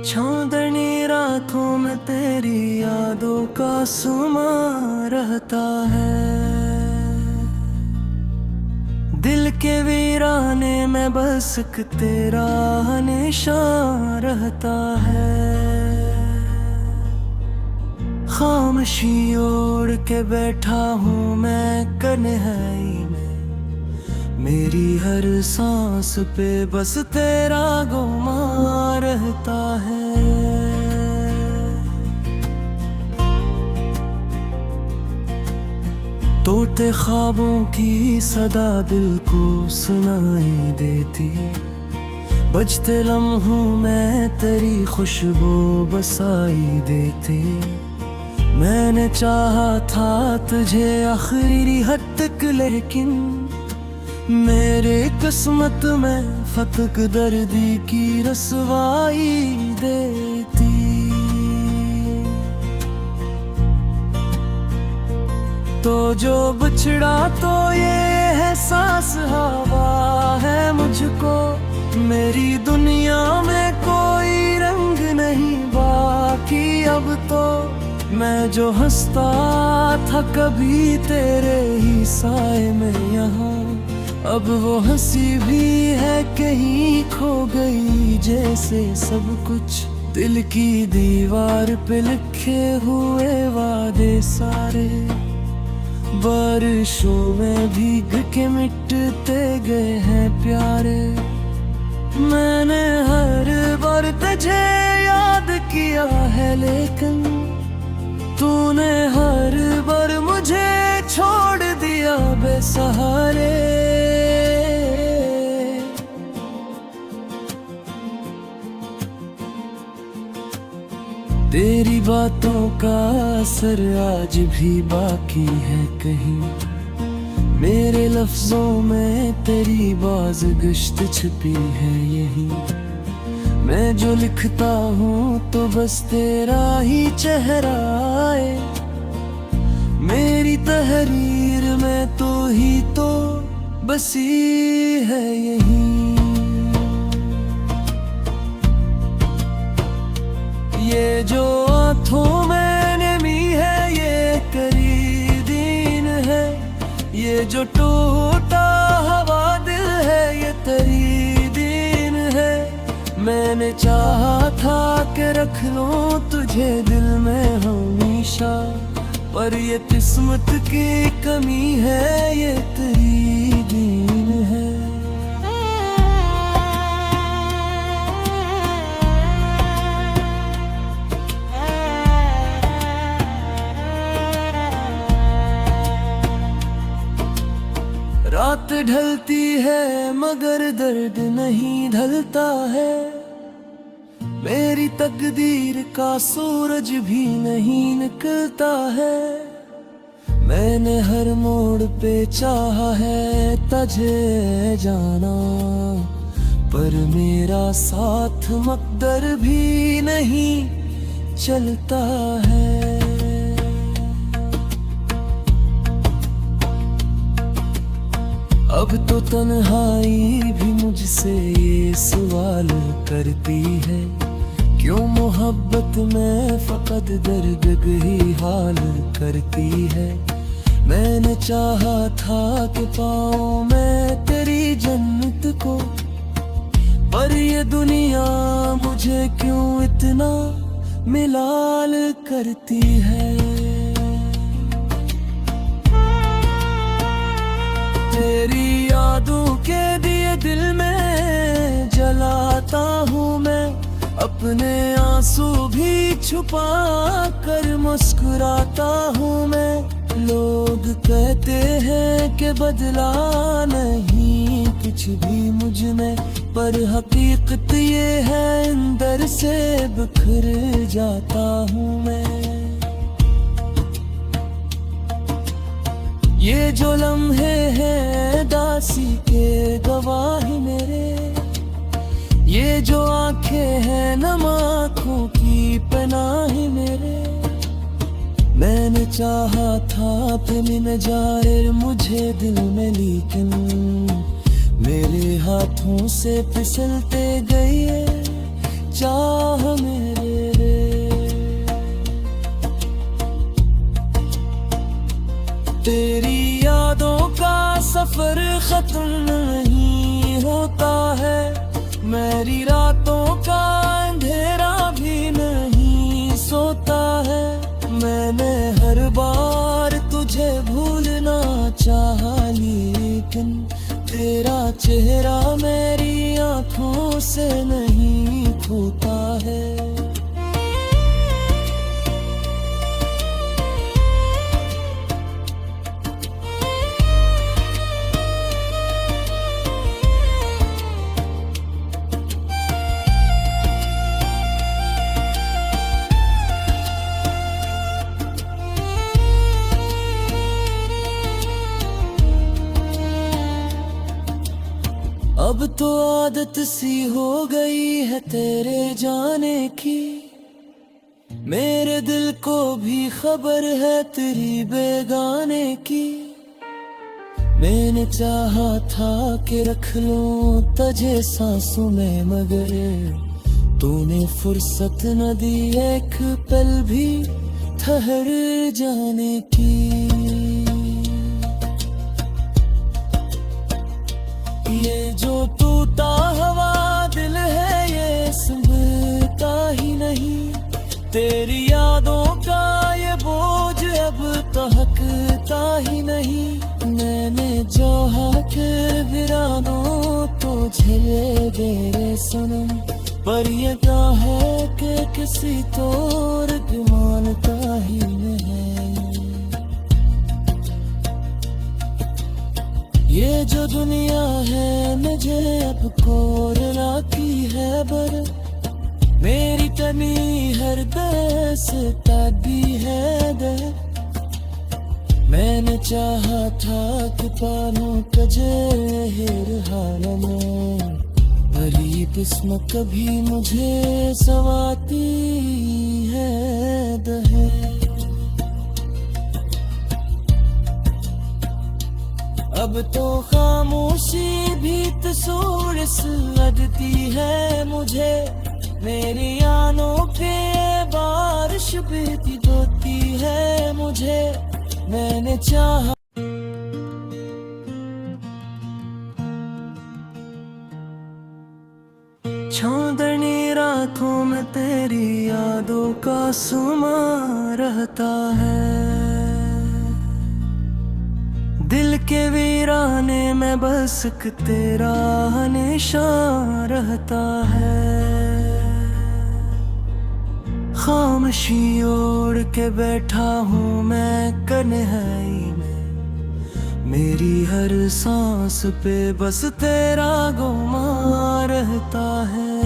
चांदनी रातों में तेरी यादों का सुमा रहता है। दिल के वीराने में बस एक तेरा निशान रहता है। खामोशी ओढ़ के बैठा हूँ मैं कन्हैया में, मेरी हर सांस पे बस तेरा गुमान रहता है। तोते ख्वाबों की सदा दिल को सुनाई देती, बजते लम्हों में तेरी खुशबू बसाई देती। मैंने चाहा था तुझे आखिरी हद तक, लेकिन मेरे किस्मत में फतक दर्दी की रसवाई देती। तो जो बिछड़ा तो ये एहसास हवा है मुझको, मेरी दुनिया में कोई रंग नहीं बाकी अब तो। मैं जो हंसता था कभी तेरे ही साए में यहाँ, अब वो हंसी भी है कहीं खो गई जैसे सब कुछ। दिल की दीवार पे लिखे हुए वादे सारे बारिशों में भीग के मिटते गए हैं प्यारे। मैंने हर बार तुझे याद किया है, लेकिन तूने हर बार मुझे छोड़ दिया बेसहारे। तेरी बातों का असर आज भी बाकी है कहीं, मेरे लफ्जों में तेरी बाज़गश्त छिपी है यहीं। मैं जो लिखता हूँ तो बस तेरा ही चेहरा आए, मेरी तहरीर में तो ही तो बसी है यहीं। ये जो आँखों में नमी है ये करी दीन है, ये जो टूटा हवा दिल है ये तेरी दीन है। मैंने चाहा था कि रख लूं तुझे दिल में हमेशा, पर ये किस्मत की कमी है ये तेरी दीन है। रात ढलती है मगर दर्द नहीं ढलता है, मेरी तकदीर का सूरज भी नहीं निकलता है। मैंने हर मोड़ पे चाहा है तुझे जाना, पर मेरा साथ मकदर भी नहीं चलता है। अब तो तन्हाई भी मुझसे ये सवाल करती है, क्यों मोहब्बत में फकत दर्द ही हाल करती है। मैंने चाहा था कि पाऊं मैं तेरी जन्नत को, पर ये दुनिया मुझे क्यों इतना मिलाल करती है। तेरी यादों के दिए दिल में जलाता हूँ मैं, अपने आंसू भी छुपा कर मुस्कुराता हूँ मैं। लोग कहते हैं कि बदला नहीं कुछ भी मुझ में, पर हकीकत ये है अंदर से बिखर जाता हूँ मैं। ये जो लम्हे हैं दासी के गवाही मेरे, ये जो आंखें हैं नम आँखों की पनाही मेरे। मैंने चाहा था अपनी नज़ारे मुझे दिल में, लेकिन मेरे हाथों से फिसलते गए चाह मेरे। तेरी यादों का सफर खत्म नहीं होता है, मेरी रातों का अंधेरा भी नहीं सोता है। मैंने हर बार तुझे भूलना चाहा, लेकिन तेरा चेहरा मेरी आंखों से नहीं खोता है। अब तो आदत सी हो गई है तेरे जाने की, मेरे दिल को भी खबर है तेरी बेगाने की। मैंने चाहा था कि रख लूं तुझे सांसों में, मगर तूने फुर्सत न दी एक पल भी ठहर जाने की। ये जो टूटा हुआ दिल है ये संभलता ही नहीं, तेरी यादों का ये बोझ अब तहकता ही नहीं। मैंने चाहा के वीरानों तो झेले मेरे सनम, पर ये क्या है कि किसी तौर मानता ही नहीं। ये जो दुनिया है मुझे अब कोरना की है बर, मेरी कमी हर दस तभी है दे। मैंने चाहा था कि पालूं तुझे हर हाल में, पर ये किस्मत कभी मुझे सवाती है दहे। अब तो खामोशी भी तसूर लगती है मुझे, मेरी आनों पे बारिश भी होती है मुझे। मैंने चाहा चांदनी रातों में तेरी यादों का समा रहता है, दिल के वीराने में बस एक तेरा निशान रहता है। खामोशी ओढ़ के बैठा हूँ मैं कन्हैया में, मेरी हर सांस पे बस तेरा गुमान रहता है।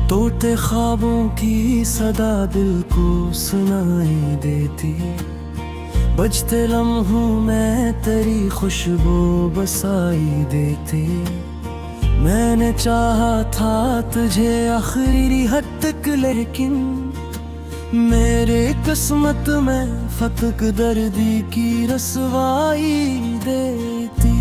तोते ख्वाबों की सदा दिल को सुनाई देती, बजते लम्हों में तेरी खुशबू बसाई देती। मैंने चाहा था तुझे आखिरी हद तक, लेकिन मेरे किस्मत में फतक दर्दी की रसवाई देती।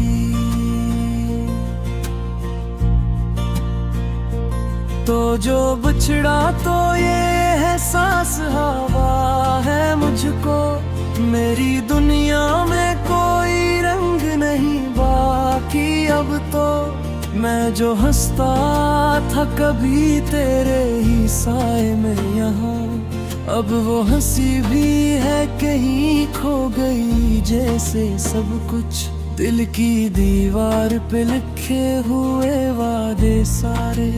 तो जो बिछड़ा तो ये एहसास हवा है मुझको, मेरी दुनिया में कोई रंग नहीं बाकी अब तो। मैं जो हंसता था कभी तेरे ही साए में यहाँ, अब वो हंसी भी है कहीं खो गई जैसे सब कुछ। दिल की दीवार पे लिखे हुए वादे सारे,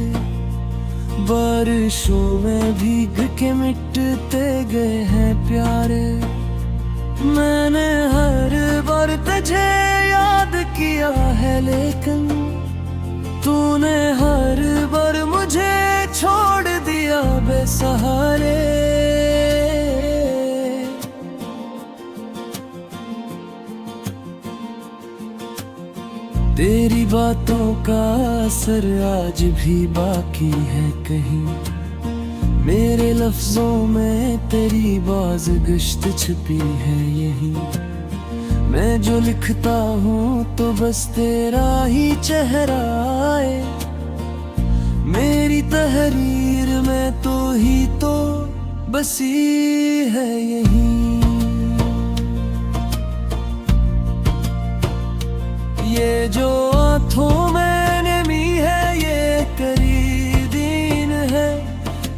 बारिशों में भीग के मिटते गए हैं प्यारे। मैंने हर बार तुझे याद किया है, लेकिन तूने हर बार मुझे छोड़ दिया बेसहारे। तेरी बातों का असर आज भी बाकी है कहीं, मेरे लफ्जों में तेरी बाज़ गश्त छिपी है यही। मैं जो लिखता हूँ तो बस तेरा ही चेहरा आए, मेरी तहरीर में तो ही तो बसी है यही। ये जो आँखों में नमी है ये करी दीन है,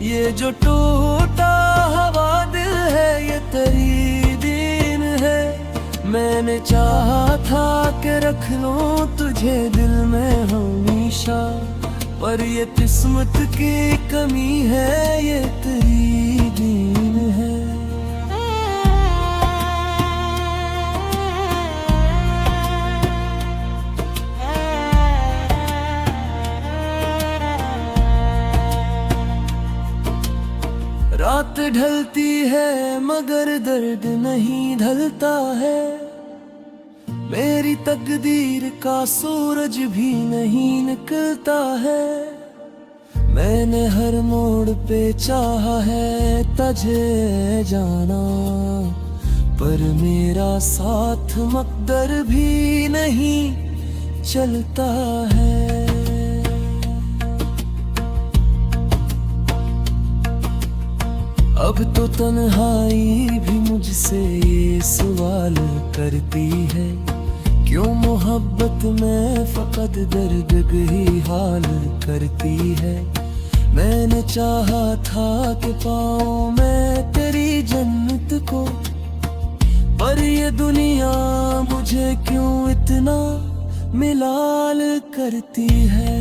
ये जो टूटा हवा दिल है ये तेरी दीन है। मैंने चाहा था कि रख लूं तुझे दिल में हमेशा, पर ये किस्मत की कमी है ये तेरी दीन है। रात ढलती है मगर दर्द नहीं ढलता है, मेरी तकदीर का सूरज भी नहीं निकलता है। मैंने हर मोड़ पे चाहा है तुझे जाना, पर मेरा साथ मकदर भी नहीं चलता है। अब तो तन्हाई भी मुझसे ये सवाल करती है, क्यों मोहब्बत में फकत दर्द ही हाल करती है। मैंने चाहा था कि पाऊं मैं तेरी जन्नत को, पर ये दुनिया मुझे क्यों इतना मिलाल करती है।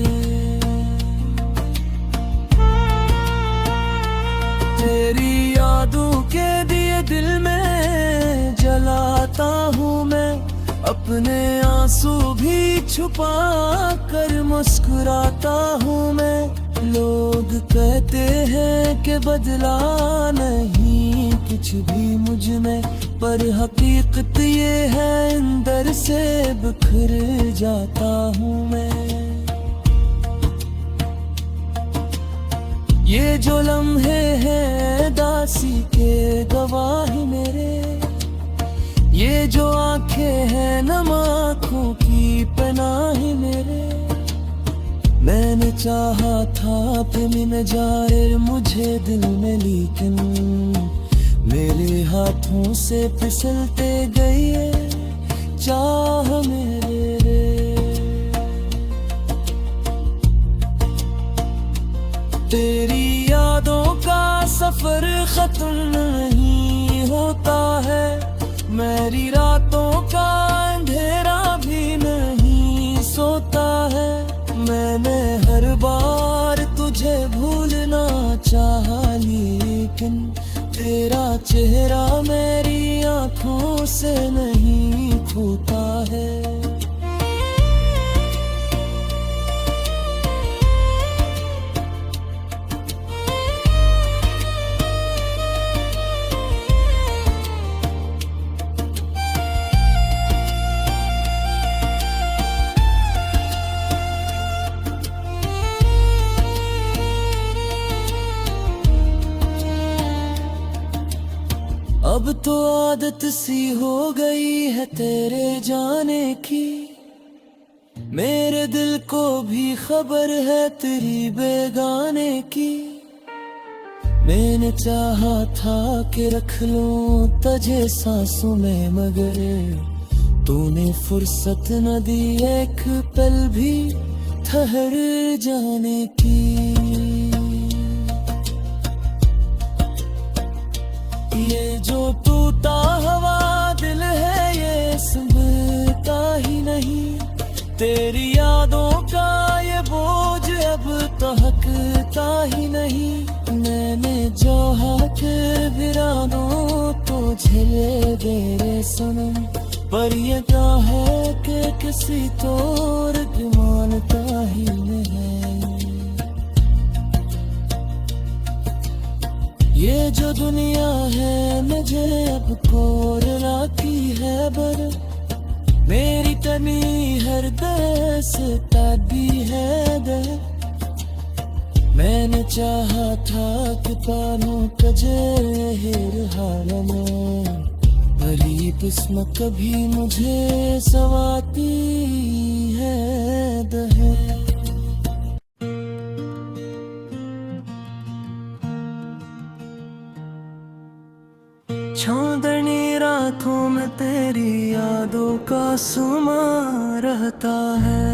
तेरी यादों के दिए दिल में जलाता हूँ मैं, अपने आंसू भी छुपा कर मुस्कुराता हूँ मैं। लोग कहते हैं कि बदला नहीं कुछ भी मुझ में, पर हकीकत ये है अंदर से बिखर जाता हूँ मैं। ये जो लम्हे हैं दासी के गवाही मेरे, ये जो आंखें हैं नम आँखों की पनाही मेरे। मैंने चाहा था तुम नजारे मुझे दिल में, लेकिन मेरे हाथों से फिसलते गए चाह मेरे रे। तेरी यादों का सफर खत्म नहीं होता है, मेरी रातों का अंधेरा भी नहीं सोता है। मैंने हर बार तुझे भूलना चाहा, लेकिन तेरा चेहरा मेरी आँखों से नहीं खोता है। अब तो आदत सी हो गई है तेरे जाने की, मेरे दिल को भी खबर है तेरी बेगाने की। मैंने चाहा था कि रख लूं तुझे सांसों में, मगर तूने फुर्सत न दी एक पल भी ठहर जाने की। ये जो टूटा हवा दिल है ये संभलता ही नहीं, तेरी यादों का ये बोझ अब तो हकता ही नहीं। मैंने जो हाथ भिरानों तो झेले दे रे सनम, पर ये क्या है कि किसी तोर मानता ही नहीं। ये जो दुनिया है मुझे अब कोरला की है बर, मेरी तनी हर दस तादी है दे। मैंने चाहा था कि पानू तुझे हिर हाल में, भली किस्मत कभी मुझे सवाती है दहे। चांदनी रातों में तेरी यादों का सुमा रहता है,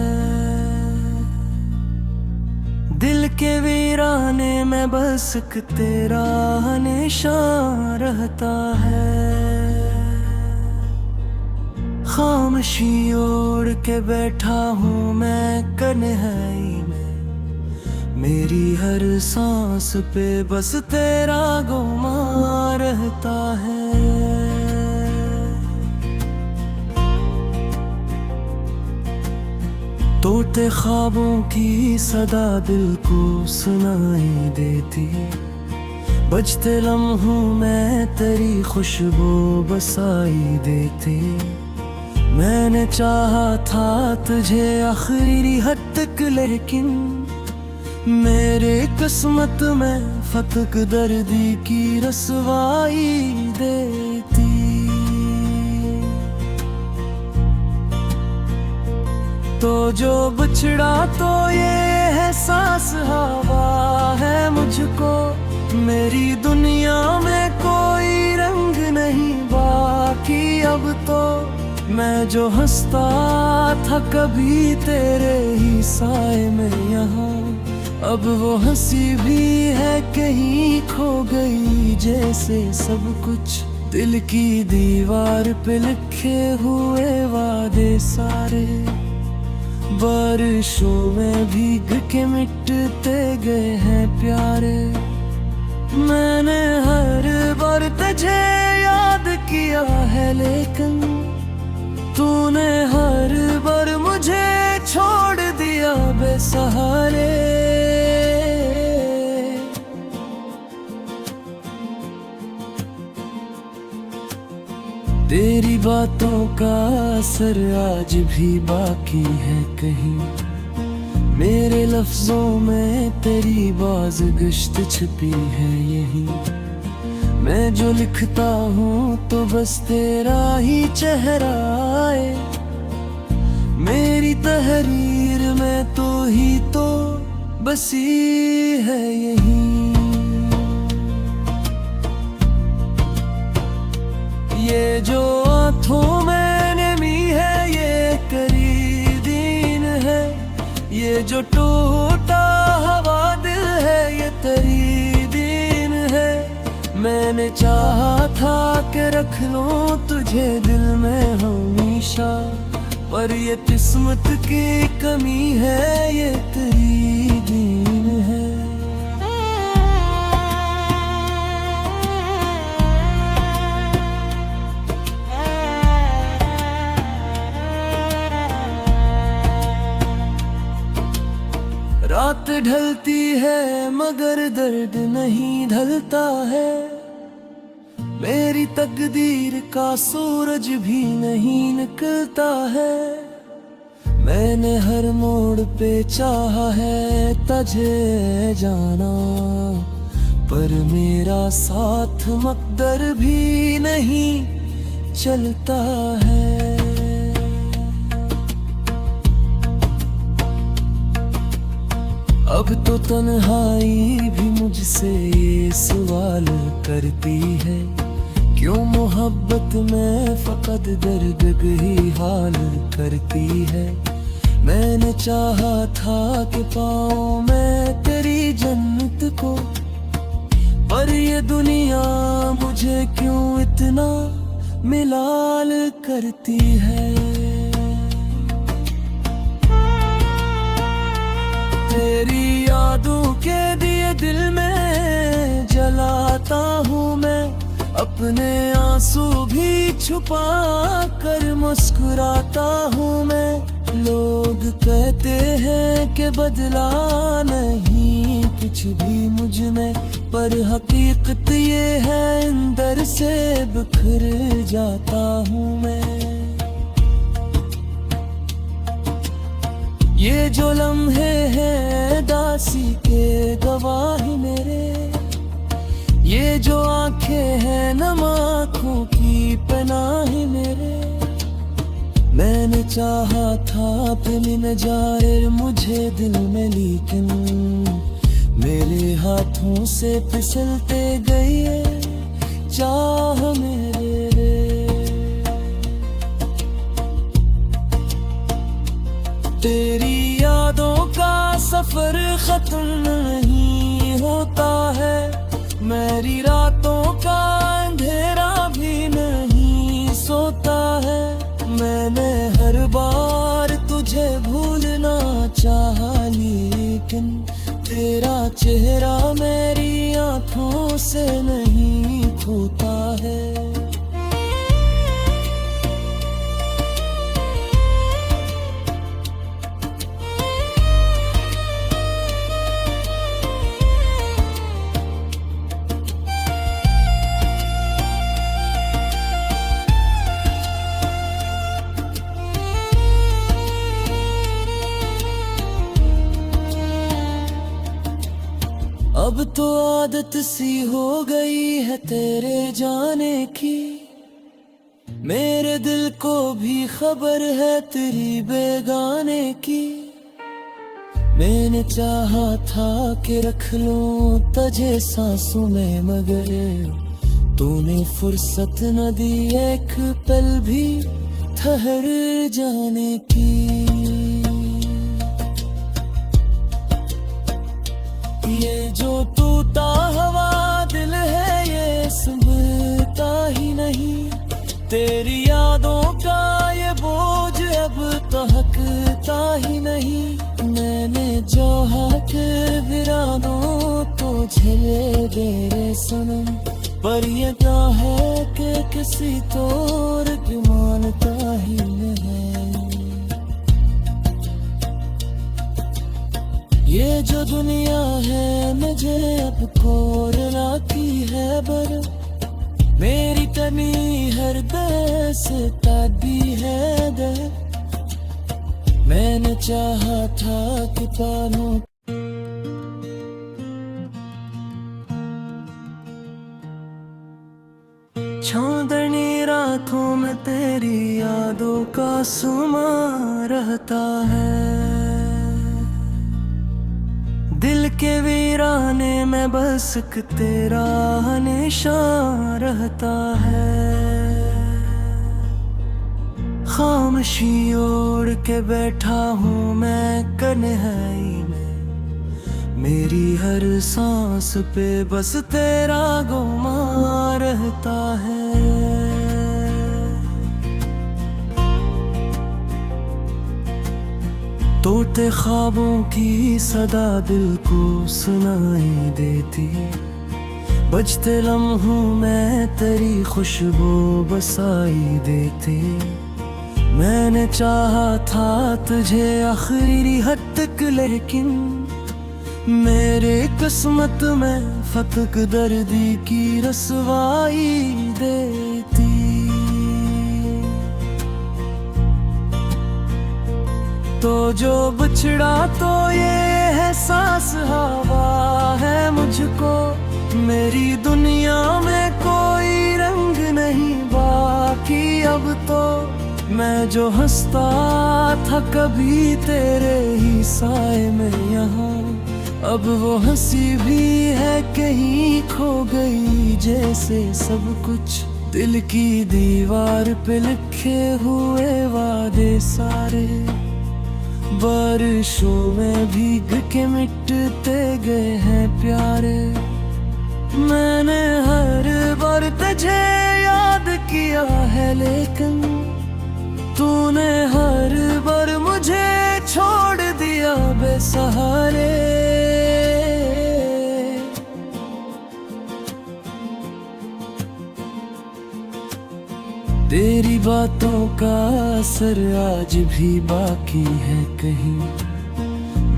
दिल के वीराने में बस एक तेरा निशान रहता है। खामोशी ओढ़ के बैठा हूँ मैं कन्हैया में, मेरी हर सांस पे बस तेरा गुमान रहता है। तोते ख्वाबों की सदा दिल को सुनाई देती, बजते लम्हों में तेरी खुशबू बसाई देती। मैंने चाहा था तुझे आखिरी हद तक, लेकिन मेरे किस्मत में फतक दर्दी की रसवाई देती। तो जो बिछड़ा तो ये एहसास हवा है मुझको, मेरी दुनिया में कोई रंग नहीं बाकी अब तो। मैं जो हंसता था कभी तेरे ही साए में यहाँ, अब वो हंसी भी है कहीं खो गई जैसे सब कुछ। दिल की दीवार पे लिखे हुए वादे सारे, बारिशों में भीग के मिटते गए हैं प्यारे। मैंने हर बार तुझे याद किया है, लेकिन तूने हर बार मुझे छोड़ दिया बेसहारे। तेरी बातों का असर आज भी बाकी है कहीं, मेरे लफ्जों में तेरी बाज़गश्त छिपी है यही। मैं जो लिखता हूँ तो बस तेरा ही चेहरा आए, मेरी तहरीर में तो ही तो बसी है यही। ये जो आँखों में नमी है ये करी दीन है, ये जो टूटा हवा दिल है ये तेरी दीन है। मैंने चाहा था कि रख लूं तुझे दिल में हमेशा, पर ये किस्मत की कमी है ये तेरी दीन है। रात ढलती है मगर दर्द नहीं ढलता है, मेरी तकदीर का सूरज भी नहीं निकलता है। मैंने हर मोड़ पे चाहा है तुझे जाना, पर मेरा साथ मकदर भी नहीं चलता है। अब तो तन्हाई भी मुझसे ये सवाल करती है, क्यों मोहब्बत में फकत दर्द ही हाल करती है। मैंने चाहा था कि पाऊं मैं तेरी जन्नत को, पर ये दुनिया मुझे क्यों इतना मिलाल करती है। तेरी यादों के दिए दिल में जलाता हूँ मैं, अपने आंसू भी छुपा कर मुस्कुराता हूँ मैं। लोग कहते हैं कि बदला नहीं कुछ भी मुझ में, पर हकीकत ये है अंदर से बिखर जाता हूँ मैं। ये जो लम्हे हैं दासी के गवाही मेरे, ये जो आंखें हैं नम आँखों की पनाही मेरे। चाहा था अपनी नज़ारे मुझे दिल में, लेकिन मेरे हाथों से फिसलते गई है चाह मेरे। तेरी यादों का सफर खत्म नहीं होता है, मेरी रातों का अंधेरा भी नहीं सोता है। मैंने हर बार तुझे भूलना चाहा, लेकिन तेरा चेहरा मेरी आँखों से नहीं छूता है। अब तो आदत सी हो गई है तेरे जाने की, मेरे दिल को भी खबर है तेरी बेगाने की। मैंने चाहा था कि रख लूं तुझे सांसों में, मगर तूने फुर्सत न दी एक पल भी ठहर जाने की। ये जो टूटा हवा दिल है ये संभलता ही नहीं, तेरी यादों का ये बोझ अब तहकता ही नहीं। मैंने जो हाथ वीरानों तो झेले दे रे सनम, पर ये क्या है कि किसी तौर की मानता ही नहीं। ये जो दुनिया है मुझे अब कोरोना की है बर, मेरी कमी हर देश भी है दर। मैंने चाहा था कि पालूं चांदनी रातों में तेरी यादों का सुमा रहता है, दिल के वीराने में बस एक तेरा निशान रहता है। खामोशी ओढ़ के बैठा हूँ मैं कन्हैया में, मेरी हर सांस पे बस तेरा गुमान रहता है। तोते ख्वाबों की सदा दिल को सुनाई देती, बजते लम्हों में तेरी खुशबू बसाई देती। मैंने चाहा था तुझे आखिरी हद तक, लेकिन मेरे किस्मत में फतक दर्दी की रसवाई देती। तो जो बिछड़ा तो ये एहसास हवा है मुझको, मेरी दुनिया में कोई रंग नहीं बाकी अब तो। मैं जो हंसता था कभी तेरे ही साए में यहाँ, अब वो हंसी भी है कहीं खो गई जैसे सब कुछ। दिल की दीवार पे लिखे हुए वादे सारे, बारिशों में भीग के मिटते गए हैं प्यारे। मैंने हर बार तुझे याद किया है, लेकिन तूने हर बार मुझे छोड़ दिया बेसहारे। तेरी बातों का असर आज भी बाकी है कहीं,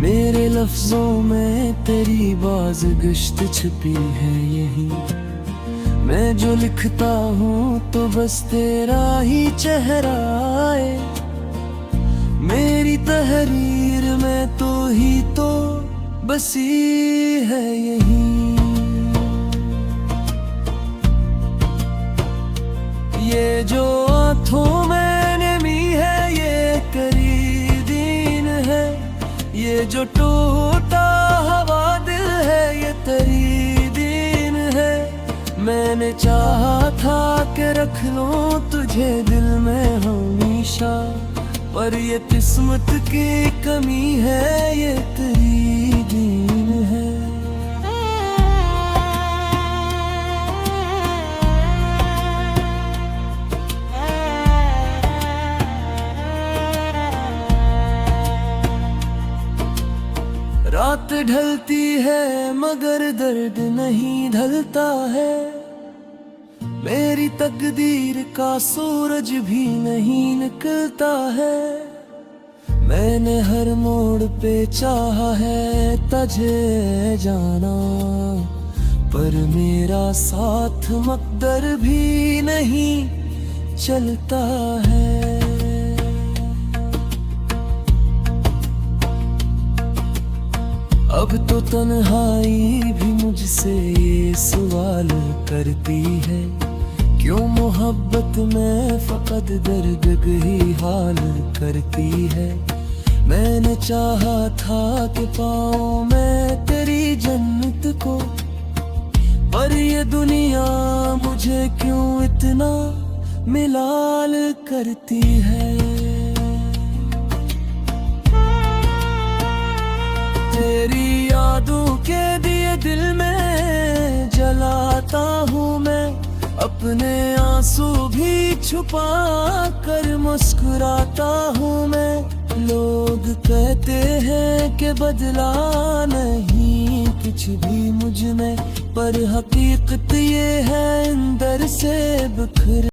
मेरे लफ्जों में तेरी बाज़गश्त छिपी है यही। मैं जो लिखता हूँ तो बस तेरा ही चेहरा आए, मेरी तहरीर में तो ही तो बसी है यही। ये जो आँखों में नमी है ये जो टूटा हवा दिल है ये तेरी दीन है। मैंने चाहा था कि रख लूं तुझे दिल में हमेशा, पर ये किस्मत की कमी है, ये तेरी दीन है। रात ढलती है मगर दर्द नहीं ढलता है, मेरी तकदीर का सूरज भी नहीं निकलता है। मैंने हर मोड़ पे चाहा है तुझे जाना, पर मेरा साथ मकदर भी नहीं चलता है। अब तो तन्हाई भी मुझसे ये सवाल करती है, क्यों मोहब्बत में फकत दर्द ही हाल करती है। मैंने चाहा था कि पाऊं मैं तेरी जन्नत को, पर ये दुनिया मुझे क्यों इतना मिलाल करती है। तेरी यादों के दिए दिल में जलाता हूँ मैं, अपने आंसू भी छुपा कर मुस्कुराता हूँ मैं। लोग कहते हैं कि बदला नहीं कुछ भी मुझ में, पर हकीकत ये है अंदर से बिखर